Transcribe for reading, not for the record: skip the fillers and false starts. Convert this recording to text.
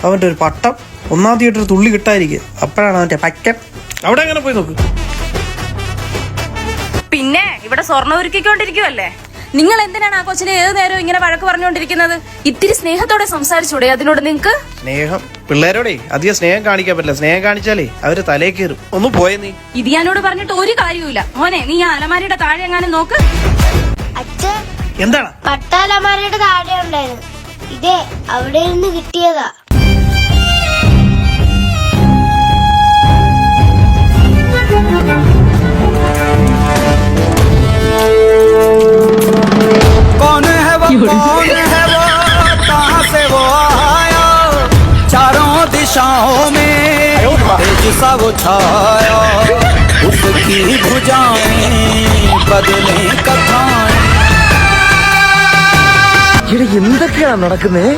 അവന്റെ ഒരു പട്ടം ഒന്നാം തീയതി ഒരു തുള്ളി കിട്ടാതിരിക്കുക. അപ്പോഴാണ് അവന്റെ പറ്റം. അവിടെ എങ്ങനെ പോയി നോക്ക്. പിന്നെ ഇവിടെ സ്വർണ്ണം ഒരുക്കിക്കൊണ്ടിരിക്കുവല്ലേ. നിങ്ങൾ എന്തിനാണ് ആ കൊച്ചിനെ ഏത് നേരവും ഇങ്ങനെ വഴക്ക് പറഞ്ഞുകൊണ്ടിരിക്കുന്നത്? ഇത്തിരി സ്നേഹത്തോടെ സംസാരിച്ചൂടെ അതിനോട് നിങ്ങക്ക്? സ്നേഹം പിള്ളേരോടെ അധികം സ്നേഹം കാണിക്കാൻ പറ്റില്ല. സ്നേഹം കാണിച്ചാലേ അവര് തലേ കയറും. ഒന്ന് പോയേ നീ. ഇത് ഞാനോട് പറഞ്ഞിട്ട് ഒരു കാര്യവുമില്ല. മോനെ നീ ആ അലമാരിയുടെ താഴെ എങ്ങാനും നോക്ക്. അച്ഛൻ എന്താണ്? പട്ട അലമാരയുടെ താഴെ ഉണ്ടായിരുന്നു. ഇതേ അവിടെ നിന്ന് കിട്ടിയതാ. कौन है वो कहाँ से वो आया चारों दिशाओं में तेज सा वो छाया उसकी भुजाएं बदले कथाएं എന്തൊക്കെയാണ് നടക്കുന്നത്?